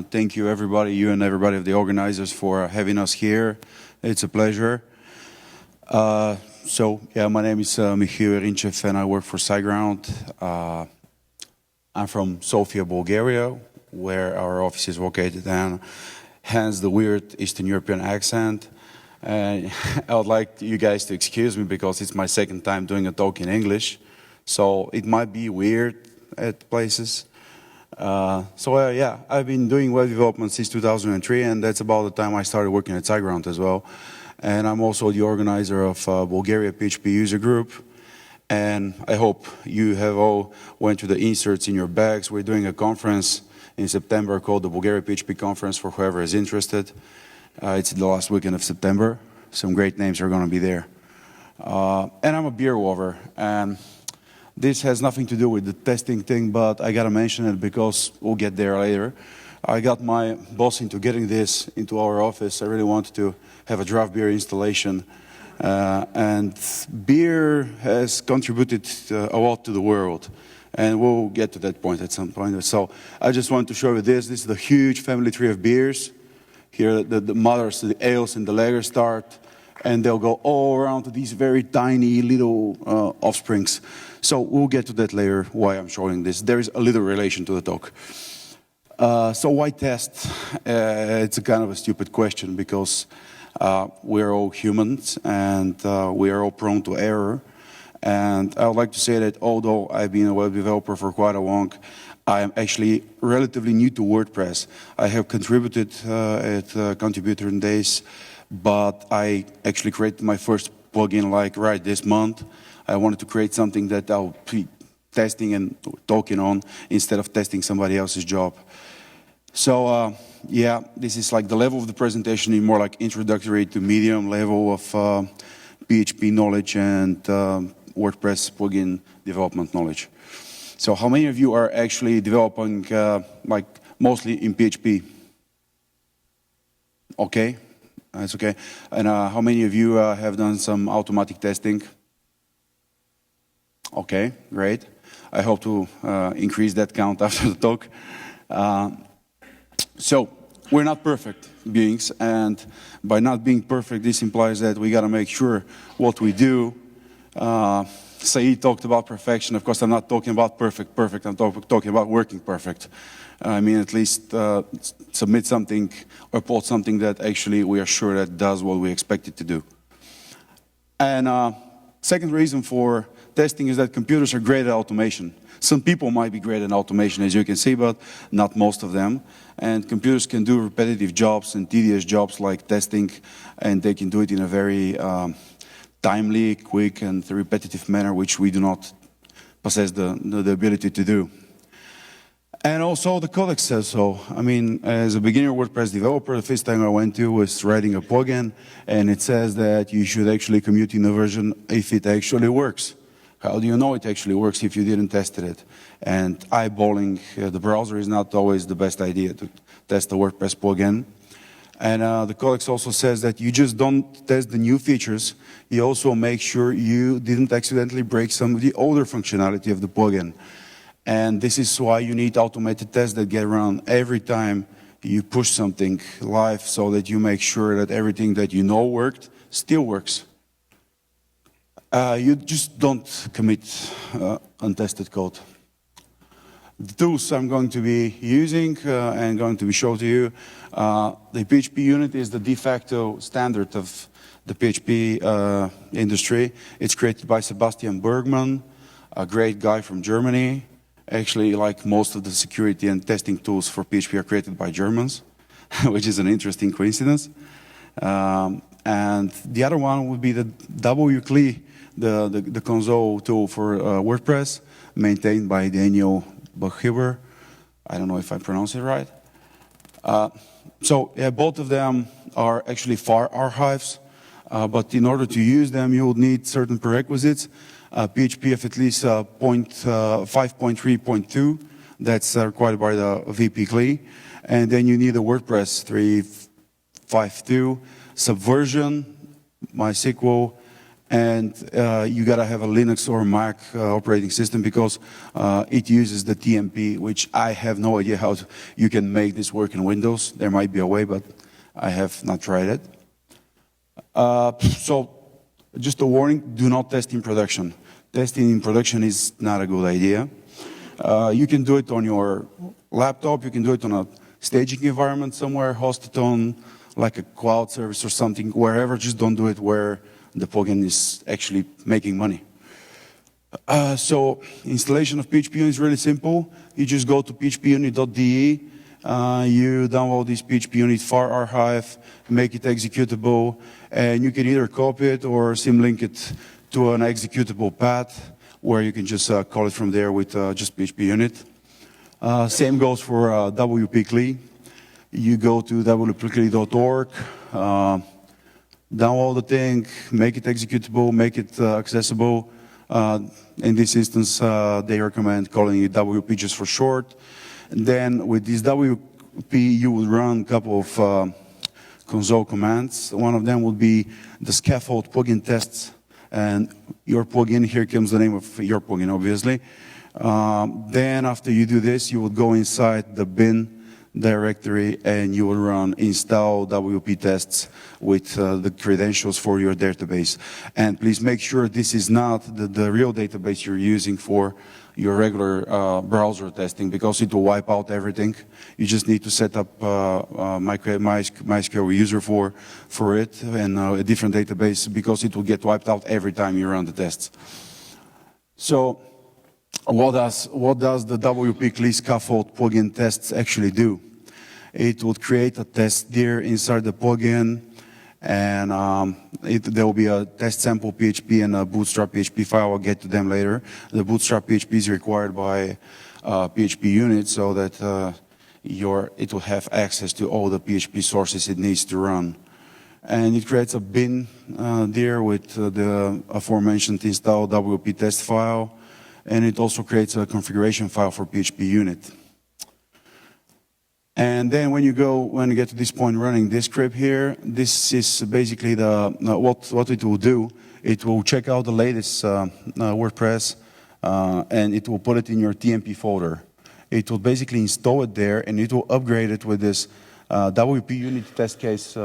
thank you everybody, you and everybody of the organizers for having us here. It's a pleasure. My name is Michiel Rinchev and I work for SiteGround. I'm from Sofia, Bulgaria, where our office is located, and hence the weird Eastern European accent. I would like you guys to excuse me because it's my second time doing a talk in English, so it might be weird at places. I've been doing web development since 2003, and that's about the time I started working at SiteGround as well. And I'm also the organizer of Bulgaria Php user group. And I hope you have all went to the inserts in your bags. We're doing a conference in September called the Bulgaria Php Conference for whoever is interested. It's the last weekend of September. Some great names are going to be there. And I'm a beer lover. And this has nothing to do with the testing thing, but I got to mention it because we'll get there later. I got my boss into getting this into our office. I really wanted to have a draft beer installation. And beer has contributed a lot to the world. And we'll get to that point at some point. So I just wanted to show you this. This is the huge family tree of beers. Here the mothers, the ales and the lagers start. And they'll go all around to these very tiny little offsprings. So we'll get to that later, why I'm showing this. There is a little relation to the talk. So why test? It's a kind of a stupid question because we're all humans and we are all prone to error. And I would like to say that although I've been a web developer for quite a long, I am actually relatively new to WordPress. I have contributed at Contributor Days, but I actually created my first plugin like right this month. I wanted to create something that I'll be testing and talking on instead of testing somebody else's job. So this is like the level of the presentation is more like introductory to medium level of PHP knowledge and WordPress plugin development knowledge. So how many of you are actually developing like mostly in PHP? Okay, that's okay. And how many of you have done some automatic testing? Okay, great. I hope to increase that count after the talk. So we're not perfect beings, and by not being perfect, this implies that we got to make sure what we do. Saeed talked about perfection. Of course, I'm not talking about perfect. I'm talking about working perfect. I mean, at least submit something or upload something that actually we are sure that does what we expect it to do. And second reason for testing is that computers are great at automation. Some people might be great at automation, as you can see, but not most of them. And computers can do repetitive jobs and tedious jobs like testing, and they can do it in a very timely, quick, and repetitive manner, which we do not possess the ability to do. And also the codex says so. I mean, as a beginner WordPress developer, the first thing I went to was writing a plugin, and it says that you should actually commit in a version if it actually works. How do you know it actually works if you didn't test it? And eyeballing the browser is not always the best idea to test a WordPress plugin. And the codex also says that you just don't test the new features, you also make sure you didn't accidentally break some of the older functionality of the plugin. And this is why you need automated tests that get run every time you push something live so that you make sure that everything that you know worked still works. You just don't commit untested code. The tools I'm going to be using and going to be shown to you, the PHP Unity is the de facto standard of the PHP industry. It's created by Sebastian Bergmann, a great guy from Germany. Actually, like most of the security and testing tools for PHP are created by Germans, which is an interesting coincidence. And the other one would be the wp-cli, the console tool for WordPress, maintained by Daniel Bachhuber. I don't know if I pronounce it right. Both of them are actually file archives, but in order to use them, you will need certain prerequisites. PHP of at least 5.3.2, that's required by the wp-cli. And then you need a WordPress 3.5.2, Subversion, MySQL, And you gotta have a Linux or Mac operating system because it uses the TMP, which I have no idea how you can make this work in Windows. There might be a way, but I have not tried it. So just a warning, do not test in production. Testing in production is not a good idea. You can do it on your laptop, you can do it on a staging environment somewhere, host it on like a cloud service or something, wherever, just don't do it where the plugin is actually making money. So installation of PHP Unity is really simple. You just go to phpunity.de, you download this PHP Unity file archive, make it executable, and you can either copy it or symlink it to an executable path where you can just call it from there with just PHP Unit. Same goes for wp-cli. You go to wp-cli.org, download the thing, make it executable, make it accessible. In this instance, they recommend calling it WP just for short. And then with this WP, you will run a couple of console commands. One of them would be the scaffold plugin tests. And your plugin, here comes the name of your plugin, obviously. Then after you do this, you will go inside the bin directory and you will run install WP tests with the credentials for your database. And please make sure this is not the real database you're using for your regular browser testing because it will wipe out everything. You just need to set up MySQL user for it and a different database because it will get wiped out every time you run the tests. So what does the wp-cli scaffold plugin tests actually do? It will create a test there inside the plugin, and there will be a test sample PHP and a bootstrap PHP file. I'll get to them later. The bootstrap PHP is required by PHP Unit so that it will have access to all the PHP sources it needs to run. And it creates a bin there with the aforementioned install WP test file. And it also creates a configuration file for PHP Unit. And then when you get to this point running this script here, this is basically what it will do. It will check out the latest WordPress and it will put it in your TMP folder. It will basically install it there and it will upgrade it with this WP Unity test case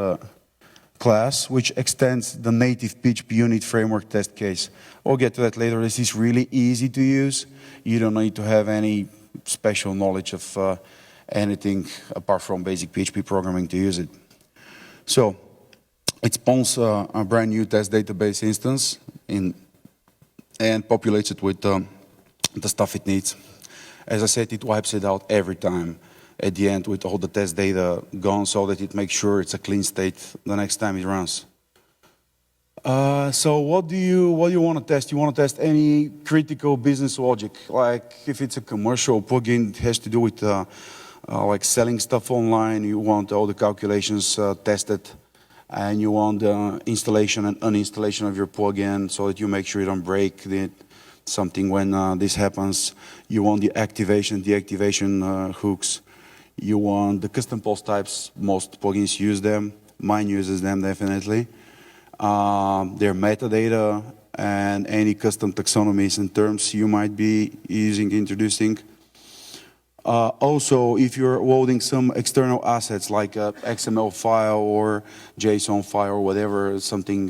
class, which extends the native PHP Unit framework test case. We'll get to that later. This is really easy to use. You don't need to have any special knowledge of anything apart from basic PHP programming to use it. So it spawns a brand new test database instance and populates it with the stuff it needs. As I said, it wipes it out every time at the end with all the test data gone so that it makes sure it's a clean state the next time it runs. So what do you want to test? You want to test any critical business logic, like if it's a commercial plugin, it has to do with like selling stuff online, you want all the calculations tested, and you want the installation and uninstallation of your plugin so that you make sure you don't break something when this happens. You want the activation, deactivation hooks. You want the custom post types. Most plugins use them. Mine uses them definitely. Their metadata and any custom taxonomies and terms you might be introducing. Also, if you're loading some external assets like a XML file or JSON file or whatever, something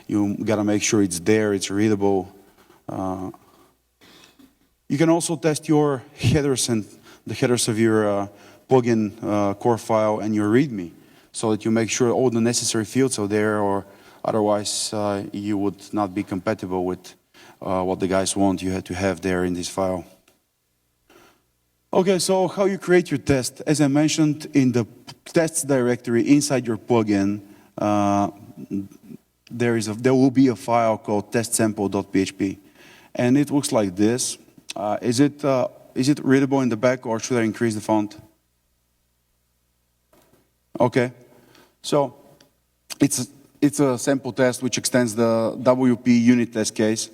you gotta make sure it's there, it's readable. You can also test your headers and the headers of your plugin core file and your README so that you make sure all the necessary fields are there, or otherwise you would not be compatible with what the guys want you to have there in this file. Okay, so how you create your test. As I mentioned, in the tests directory inside your plugin, there will be a file called testsample.php, and it looks like this. Is it readable in the back, or should I increase the font? Okay, so it's a sample test which extends the WP unit test case,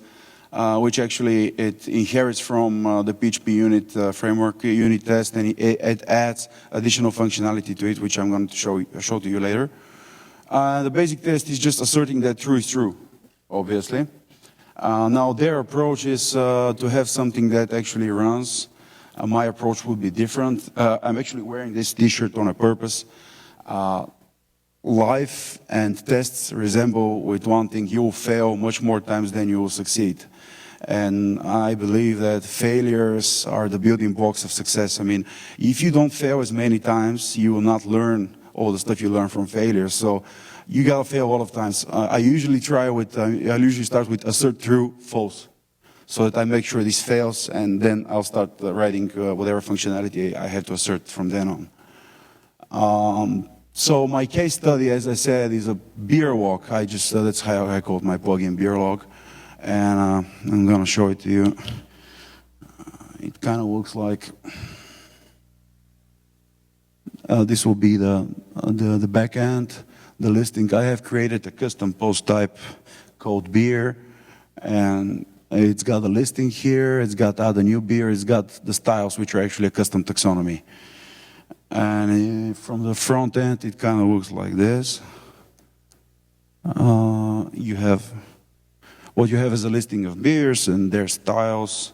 which actually it inherits from the PHP unit framework unit test, and it adds additional functionality to it, which I'm going to show to you later. The basic test is just asserting that true is true. obviously. Now their approach is to have something that actually runs. My approach would be different. I'm actually wearing this t-shirt on a purpose. Life and tests resemble with one thing: you will fail much more times than you will succeed. And I believe that failures are the building blocks of success. I mean, if you don't fail as many times, you will not learn all the stuff you learn from failures. So you gotta fail a lot of times. I usually start with assert true, false, so that I make sure this fails, and then I'll start writing whatever functionality I have to assert from then on. So my case study, as I said, is a beer log. That's how I called my plugin, beer log. And I'm going to show it to you. It kind of looks like this will be the back end, the listing. I have created a custom post type called beer, and it's got a listing here. It's got add a new beer. It's got the styles, which are actually a custom taxonomy. And from the front end, it kind of looks like this. What you have is a listing of beers and their styles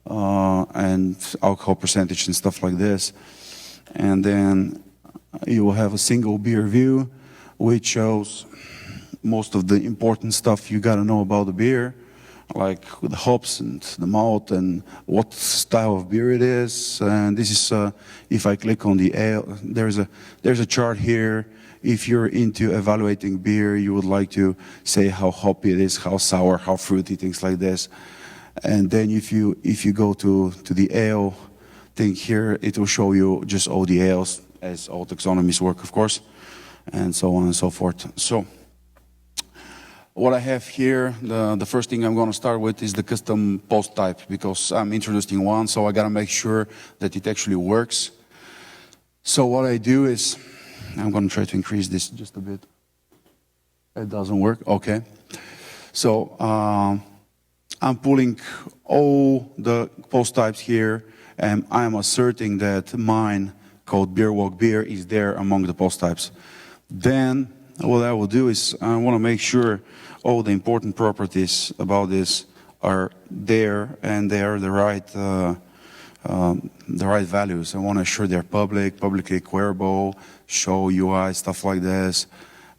and alcohol percentage and stuff like this. And then you will have a single beer view, which shows most of the important stuff you got to know about the beer, like the hops and the malt and what style of beer it is. And this is, if I click on the ale, there's a chart here. If you're into evaluating beer, you would like to say how hoppy it is, how sour, how fruity, things like this. And then if you go to the ale thing here, it will show you just all the ales, as all taxonomies work, of course, and so on and so forth. So what I have here, the first thing I'm going to start with is the custom post type, because I'm introducing one, so I got to make sure that it actually works. So what I do is, I'm going to try to increase this just a bit. It doesn't work, okay. So I'm pulling all the post types here, and I'm asserting that mine, called beer walk beer, is there among the post types. Then what I will do is I want to make sure all the important properties about this are there, and they are the right values. I want to ensure they're publicly queryable, show UI, stuff like this.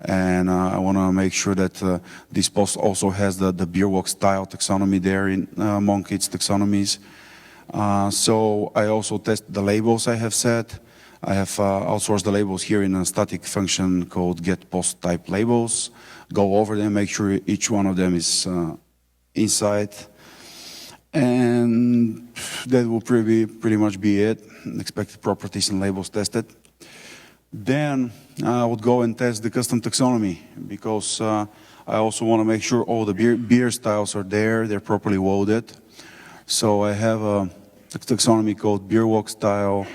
And I want to make sure that this post also has the beer walk style taxonomy there among its taxonomies. So I also test the labels I have set. I have outsourced the labels here in a static function called get post type labels. Go over them, make sure each one of them is inside. And that will pretty much be it. Expected properties and labels tested. Then I would go and test the custom taxonomy, because I also want to make sure all the beer styles are there, they're properly loaded. So I have a taxonomy called beer walk style,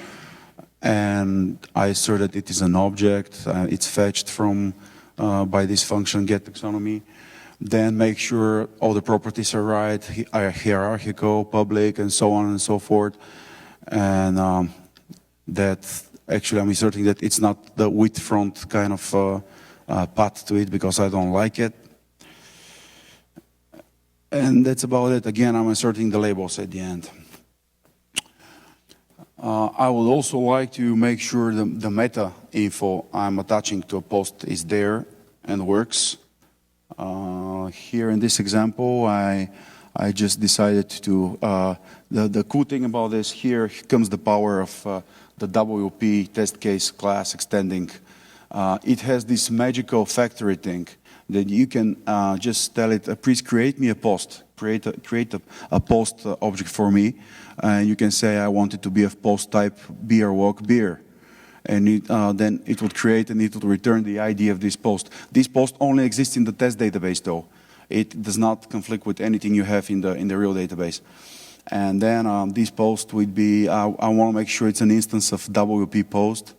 and I assert that it is an object. It's fetched from by this function get taxonomy. Then make sure all the properties are right, are hierarchical, public, and so on and so forth. And that actually I'm asserting that it's not the with front kind of path to it, because I don't like it. And that's about it. Again, I'm inserting the labels at the end. I would also like to make sure the meta info I'm attaching to a post is there and works. Here in this example, I just decided to, the cool thing about this, here comes the power of the WP test case class extending. It has this magical factory thing that you can just tell it, please create me a post, create a post object for me, and you can say I want it to be of post type beer walk beer. And then it would create and it would return the ID of this post. This post only exists in the test database though. It does not conflict with anything you have in the real database. And then this post would be, I want to make sure it's an instance of WP post,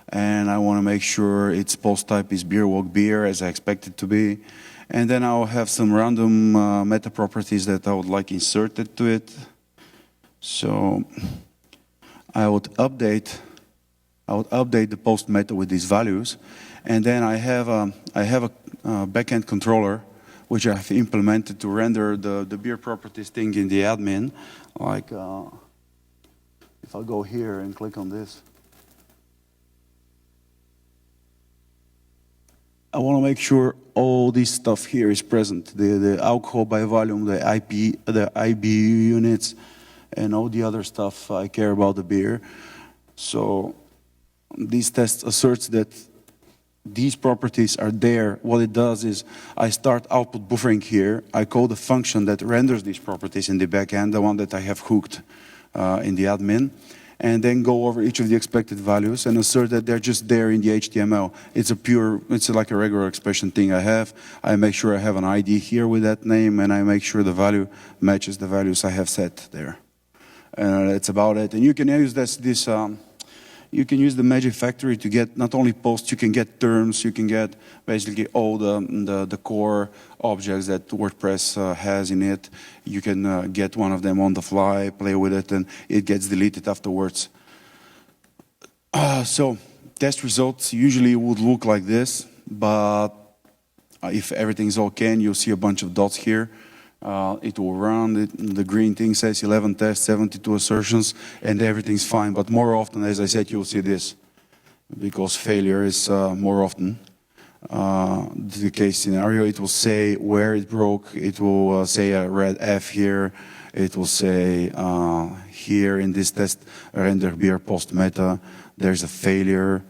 and I want to make sure its post type is beer walk beer as I expect it to be. And then I'll have some random meta properties that I would like inserted to it. So I would update the post meta with these values, and then I have a backend controller which I've implemented to render the beer properties thing in the admin. Like, if I go here and click on this, I want to make sure all this stuff here is present. The alcohol by volume, the IBU units, and all the other stuff I care about the beer. So this test asserts that these properties are there. What it does is I start output buffering here. I call the function that renders these properties in the backend, the one that I have hooked in the admin, and then go over each of the expected values and assert that they're just there in the HTML. It's like a regular expression thing I have. I make sure I have an ID here with that name, and I make sure the value matches the values I have set there. That's about it. And you can use you can use the Magic Factory to get not only posts, you can get terms, you can get basically all the core objects that WordPress has in it. You can get one of them on the fly, play with it, and it gets deleted afterwards. So test results usually would look like this, but if everything's okay, you'll see a bunch of dots here. It will run, the green thing says 11 tests, 72 assertions, and everything's fine. But more often, as I said, you'll see this, because failure is more often the case scenario. It will say where it broke, it will say a red F here, it will say here in this test, render beer post meta, there's a failure,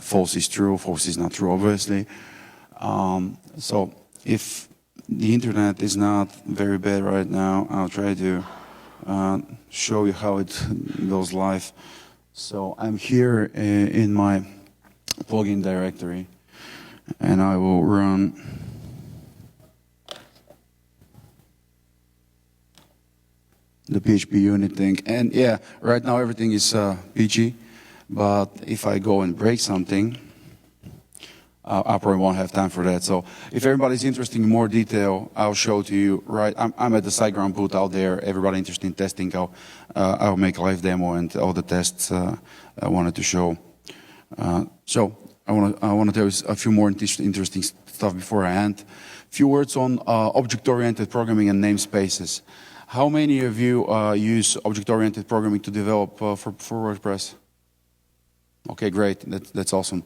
false is true, false is not true, obviously. So if the internet is not very bad right now, I'll try to show you how it goes live. So I'm here in my plugin directory, and I will run the PHP Unity thing. And yeah, right now everything is PG, but if I go and break something, I probably won't have time for that. So if everybody's interested in more detail, I'll show to you. Right, I'm at the SiteGround booth out there. Everybody interested in testing, I'll make a live demo and all the tests I wanted to show. So I want to tell you a few more interesting stuff before I end. A few words on object-oriented programming and namespaces. How many of you use object-oriented programming to develop for WordPress? Okay, great. That's awesome.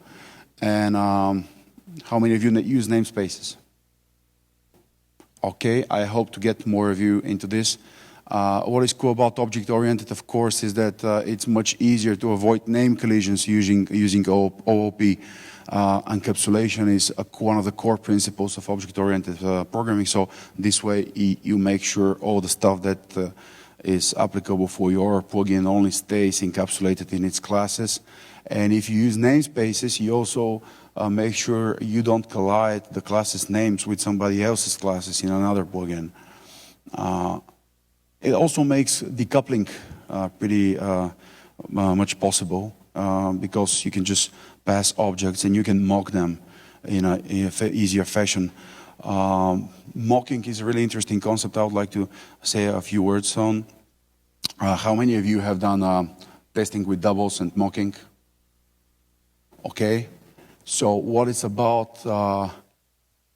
And how many of you use namespaces? Okay, I hope to get more of you into this. What is cool about object-oriented, of course, is that it's much easier to avoid name collisions using OOP. Encapsulation is one of the core principles of object-oriented programming. So this way, you make sure all the stuff that is applicable for your plugin only stays encapsulated in its classes. And if you use namespaces, you also make sure you don't collide the class's names with somebody else's classes in another plugin. It also makes decoupling pretty much possible because you can just pass objects and you can mock them in an easier fashion. Mocking is a really interesting concept I would like to say a few words on. How many of you have done testing with doubles and mocking? Okay, so what it's about,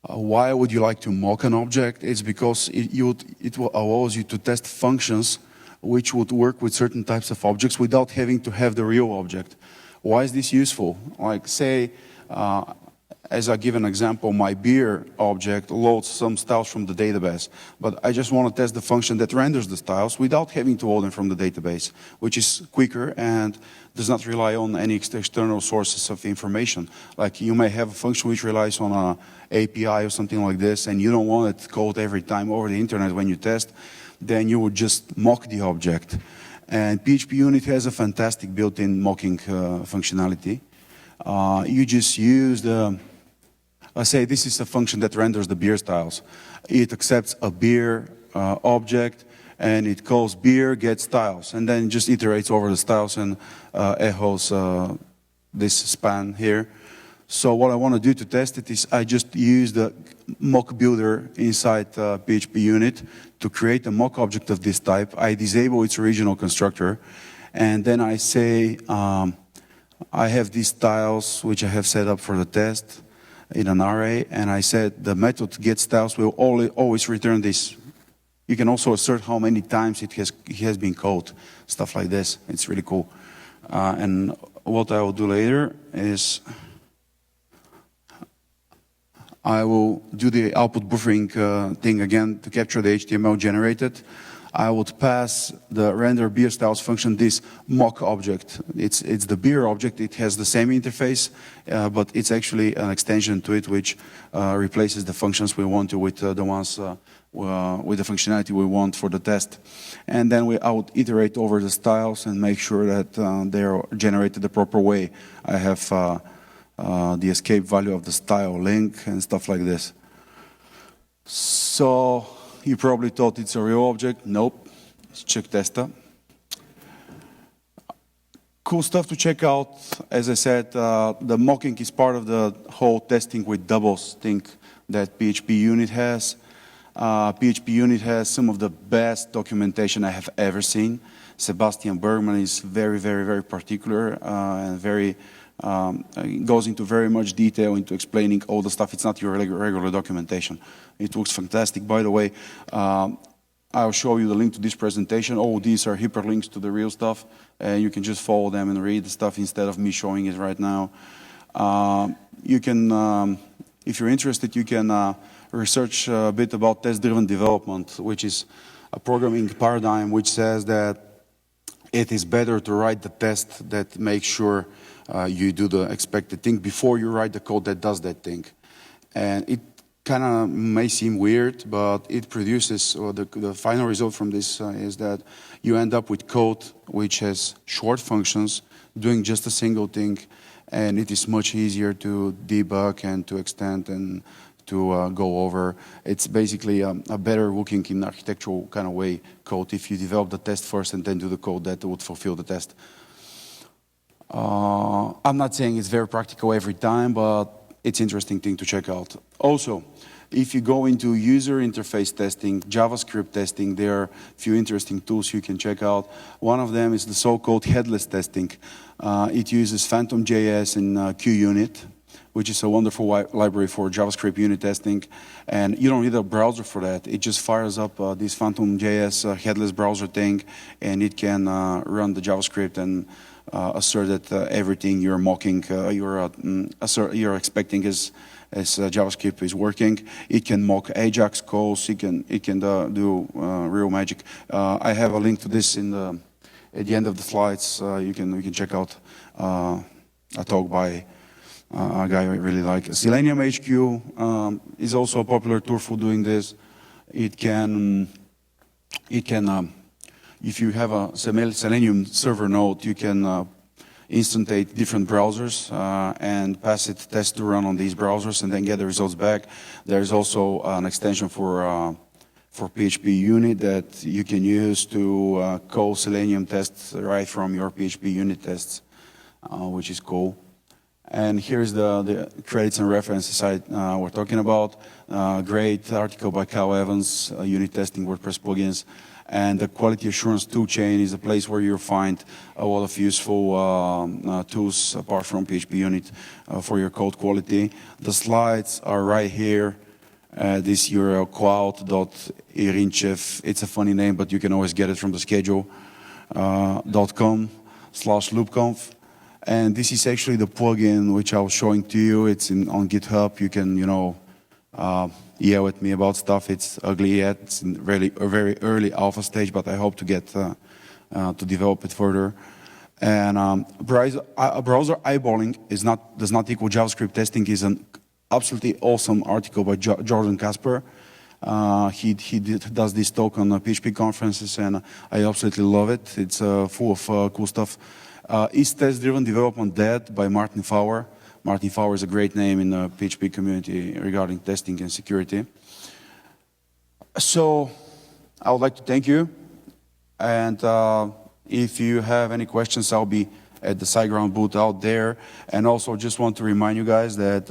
why would you like to mock an object? It's because it allows you to test functions which would work with certain types of objects without having to have the real object. Why is this useful? Like say, as I give an example, my beer object loads some styles from the database, but I just want to test the function that renders the styles without having to load them from the database, which is quicker and does not rely on any external sources of information. Like you may have a function which relies on an API or something like this, and you don't want it called every time over the internet when you test, then you would just mock the object. And PHP Unity has a fantastic built-in mocking functionality. You just use let's say this is a function that renders the beer styles. It accepts a beer object, and it calls beer get styles, and then just iterates over the styles and echoes this span here. So what I want to do to test it is I just use the mock builder inside PHP Unit to create a mock object of this type. I disable its original constructor, and then I say I have these styles which I have set up for the test, in an array, and I said the method getStyles will always return this. You can also assert how many times it has been called, stuff like this. It's really cool. And what I will do later is I will do the output buffering thing again to capture the HTML generated. I would pass the render beer styles function this mock object. It's the beer object. It has the same interface, but it's actually an extension to it which replaces the functions we want to with the ones with the functionality we want for the test. And then I would iterate over the styles and make sure that they are generated the proper way. I have the escape value of the style link and stuff like this. So you probably thought it's a real object. Nope, it's check tester. Cool stuff to check out. As I said, the mocking is part of the whole testing with doubles thing that PHP Unity has. PHP Unity has some of the best documentation I have ever seen. Sebastian Bergman is very, very, very particular and very goes into very much detail into explaining all the stuff. It's not your regular documentation. It looks fantastic. By the way, I'll show you the link to this presentation. All these are hyperlinks to the real stuff, and you can just follow them and read the stuff instead of me showing it right now. You can, if you're interested, you can research a bit about test-driven development, which is a programming paradigm which says that it is better to write the test that makes sure you do the expected thing before you write the code that does that thing. And it kind of may seem weird, but it produces, or the final result from this is that you end up with code which has short functions doing just a single thing, and it is much easier to debug and to extend and to go over. It's basically a better looking in architectural kind of way code if you develop the test first and then do the code that would fulfill the test. I'm not saying it's very practical every time, but it's an interesting thing to check out. Also, if you go into user interface testing, JavaScript testing, there are a few interesting tools you can check out. One of them is the so-called headless testing. It uses Phantom.js and QUnit, which is a wonderful library for JavaScript unit testing. And you don't need a browser for that. It just fires up this Phantom.js headless browser thing, and it can run the JavaScript and assert that everything you're mocking, you're expecting as JavaScript is working. It can mock Ajax calls. It can do real magic. I have a link to this at the end of the slides. You can check out a talk by a guy I really like. Selenium HQ is also a popular tool for doing this. It can if you have a Selenium server node, you can instantiate different browsers and pass it test to run on these browsers and then get the results back. There's also an extension for PHP Unity that you can use to call Selenium tests right from your PHP Unity tests, which is cool. And here's the credits and references we're talking about. Great article by Kyle Evans, unit testing WordPress plugins. And the quality assurance toolchain is a place where you'll find a lot of useful tools apart from PHP Unity for your code quality. The slides are right here. This URL, cloud.irinchev. It's a funny name, but you can always get it from the schedule. .com/loopconf. And this is actually the plugin which I was showing to you. It's on GitHub. You can, yell at me about stuff. It's ugly yet. It's in a very early alpha stage, but I hope to get to develop it further. And browser eyeballing does not equal JavaScript testing is an absolutely awesome article by Jordan Kasper. He does this talk on PHP conferences, and I absolutely love it. It's full of cool stuff. Is Test-Driven Development Dead by Martin Fowler. Martin Fowler is a great name in the PHP community regarding testing and security. So I would like to thank you. And if you have any questions, I'll be at the SiteGround booth out there. And also just want to remind you guys that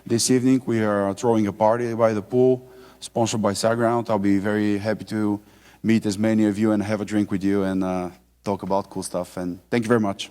this evening we are throwing a party by the pool, sponsored by SiteGround. I'll be very happy to meet as many of you and have a drink with you and talk about cool stuff. And thank you very much.